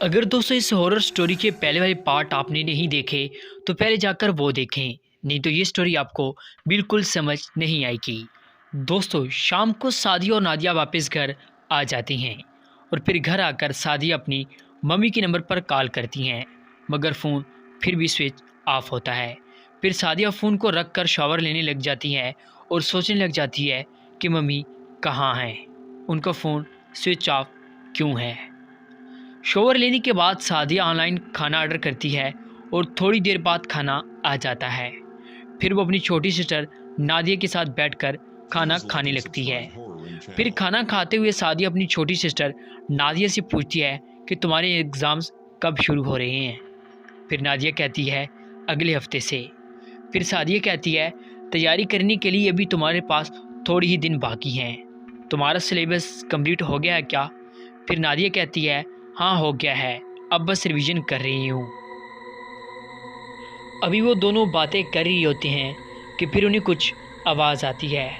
अगर दोस्तों इस हॉरर स्टोरी के पहले वाले पार्ट आपने नहीं देखे तो पहले जाकर वो देखें, नहीं तो ये स्टोरी आपको बिल्कुल समझ नहीं आएगी। दोस्तों शाम को सादिया और नादिया वापस घर आ जाती हैं और फिर घर आकर सादिया अपनी मम्मी के नंबर पर कॉल करती हैं, मगर फ़ोन फिर भी स्विच ऑफ होता है। फिर सादिया फ़ोन को रख कर शावर लेने लग जाती है और सोचने लग जाती है कि मम्मी कहाँ हैं, उनका फ़ोन स्विच ऑफ क्यों है। शॉवर लेने के बाद सादिया ऑनलाइन खाना ऑर्डर करती है और थोड़ी देर बाद खाना आ जाता है। फिर वो अपनी छोटी सिस्टर नादिया के साथ बैठकर खाना खाने लगती है। फिर खाना खाते हुए सादिया अपनी छोटी सिस्टर नादिया से पूछती है कि तुम्हारे एग्ज़ाम्स कब शुरू हो रहे हैं। फिर नादिया कहती है अगले हफ्ते से। फिर सादिया कहती है तैयारी करने के लिए अभी तुम्हारे पास थोड़ी ही दिन बाकी हैं, तुम्हारा सिलेबस कंप्लीट हो गया है क्या। फिर नादिया कहती है हाँ हो गया है, अब बस रिवीजन कर रही हूँ। अभी वो दोनों बातें कर रही होती हैं कि फिर उन्हें कुछ आवाज़ आती है।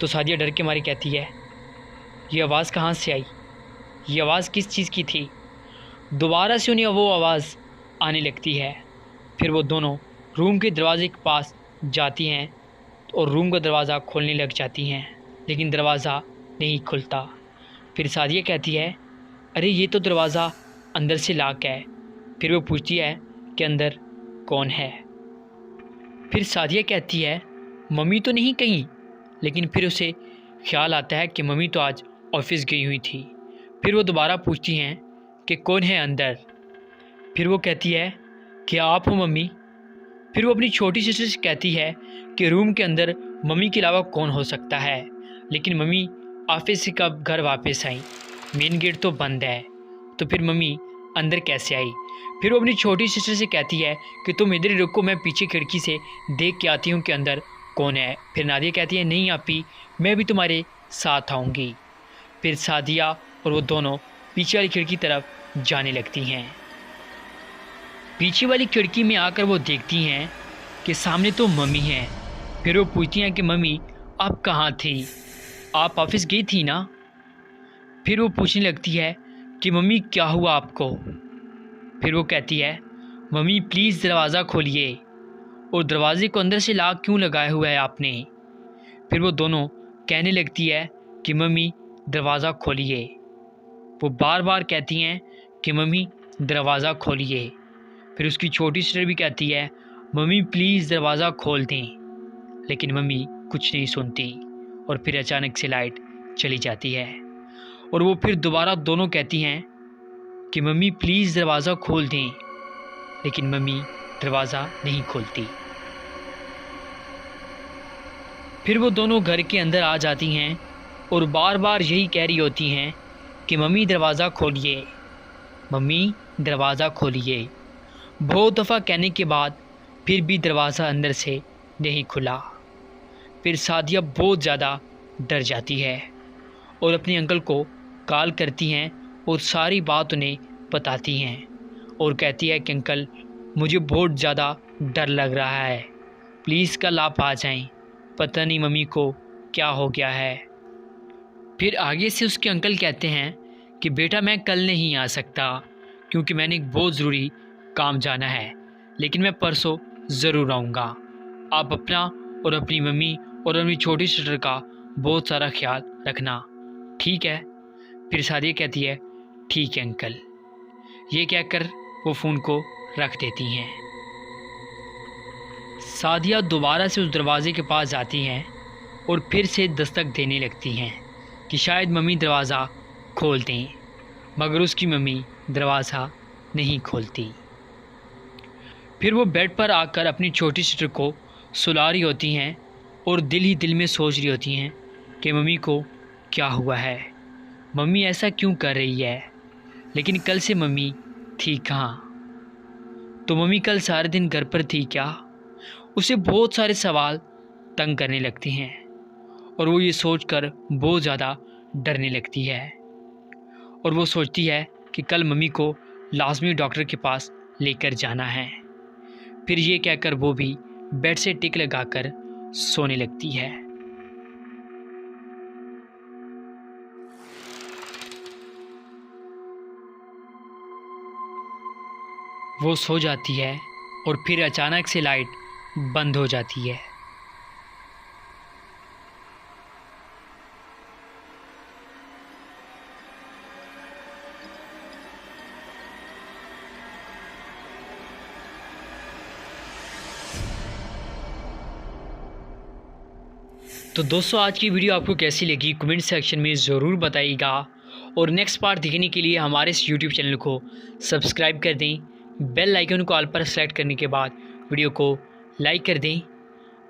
तो सादिया डर के मारी कहती है ये आवाज़ कहाँ से आई, ये आवाज़ किस चीज़ की थी। दोबारा से उन्हें वो आवाज़ आने लगती है। फिर वो दोनों रूम के दरवाजे के पास जाती हैं और रूम का दरवाज़ा खोलने लग जाती हैं, लेकिन दरवाज़ा नहीं खुलता। फिर सादिया कहती है अरे ये तो दरवाज़ा अंदर से लॉक है। फिर वो पूछती है कि अंदर कौन है। फिर सादिया कहती है मम्मी तो नहीं कहीं, लेकिन फिर उसे ख्याल आता है कि मम्मी तो आज ऑफिस गई हुई थी। फिर वो दोबारा पूछती हैं कि कौन है अंदर। फिर वो कहती है कि आप हो मम्मी। फिर वो अपनी छोटी सिस्टर से कहती है कि रूम के अंदर मम्मी के अलावा कौन हो सकता है, लेकिन मम्मी ऑफिस से कब घर वापस आई, मेन गेट तो बंद है, तो फिर मम्मी अंदर कैसे आई। फिर वो अपनी छोटी सिस्टर से कहती है कि तुम इधर ही रुको, मैं पीछे खिड़की से देख के आती हूँ कि अंदर कौन है। फिर नादिया कहती है नहीं आपी, मैं भी तुम्हारे साथ आऊँगी। फिर सादिया और वो दोनों पीछे वाली खिड़की तरफ जाने लगती हैं। पीछे वाली खिड़की में आकर वो देखती हैं कि सामने तो मम्मी हैं। फिर वो पूछती हैं कि मम्मी आप कहाँ थी, आप ऑफिस गई थी ना। फिर वो पूछने लगती है कि मम्मी क्या हुआ आपको। फिर वो कहती है मम्मी प्लीज़ दरवाज़ा खोलिए, और दरवाजे को अंदर से लॉक क्यों लगाया हुआ है आपने। फिर वो दोनों कहने लगती है कि मम्मी दरवाज़ा खोलिए। वो बार बार कहती हैं कि मम्मी दरवाज़ा खोलिए। फिर उसकी छोटी सिस्टर भी कहती है मम्मी प्लीज़ दरवाज़ा खोल दें, लेकिन मम्मी कुछ नहीं सुनती और फिर अचानक से लाइट चली जाती है। और वो फिर दोबारा दोनों कहती हैं कि मम्मी प्लीज़ दरवाज़ा खोल दें, लेकिन मम्मी दरवाज़ा नहीं खोलती। फिर वो दोनों घर के अंदर आ जाती हैं और बार बार यही कह रही होती हैं कि मम्मी दरवाज़ा खोलिए, मम्मी दरवाज़ा खोलिए। बहुत दफ़ा कहने के बाद फिर भी दरवाज़ा अंदर से नहीं खुला। फिर सादिया बहुत ज़्यादा डर जाती है और अपने अंकल को कॉल करती हैं और सारी बात उन्हें बताती हैं और कहती है कि अंकल मुझे बहुत ज़्यादा डर लग रहा है, प्लीज़ कल आप आ जाएं, पता नहीं मम्मी को क्या हो गया है। फिर आगे से उसके अंकल कहते हैं कि बेटा मैं कल नहीं आ सकता क्योंकि मैंने एक बहुत ज़रूरी काम जाना है, लेकिन मैं परसों ज़रूर आऊँगा। आप अपना और अपनी मम्मी और अपनी छोटी सिस्टर का बहुत सारा ख्याल रखना, ठीक है। फिर सादिया कहती है ठीक है अंकल। ये कहकर वो फ़ोन को रख देती हैं। सादिया दोबारा से उस दरवाज़े के पास जाती हैं और फिर से दस्तक देने लगती हैं कि शायद मम्मी दरवाज़ा खोल दें, मगर उसकी मम्मी दरवाज़ा नहीं खोलती। फिर वो बेड पर आकर अपनी छोटी सिस्टर को सुला रही होती हैं और दिल ही दिल में सोच रही होती हैं कि मम्मी को क्या हुआ है, मम्मी ऐसा क्यों कर रही है, लेकिन कल से मम्मी थी कहाँ। तो मम्मी कल सारे दिन घर पर थी क्या। उसे बहुत सारे सवाल तंग करने लगती हैं और वो ये सोचकर बहुत ज़्यादा डरने लगती है और वो सोचती है कि कल मम्मी को लाजमी डॉक्टर के पास लेकर जाना है। फिर ये कहकर वो भी बेड से टिक लगाकर सोने लगती है। वो सो जाती है और फिर अचानक से लाइट बंद हो जाती है। तो दोस्तों, आज की वीडियो आपको कैसी लगी कमेंट सेक्शन में ज़रूर बताइएगा, और नेक्स्ट पार्ट देखने के लिए हमारे इस यूट्यूब चैनल को सब्सक्राइब कर दें। बेल आइकन को ऑल पर सेलेक्ट करने के बाद वीडियो को लाइक कर दें।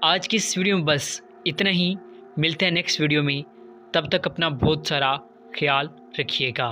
आज की इस वीडियो में बस इतना ही। मिलते हैं नेक्स्ट वीडियो में, तब तक अपना बहुत सारा ख्याल रखिएगा।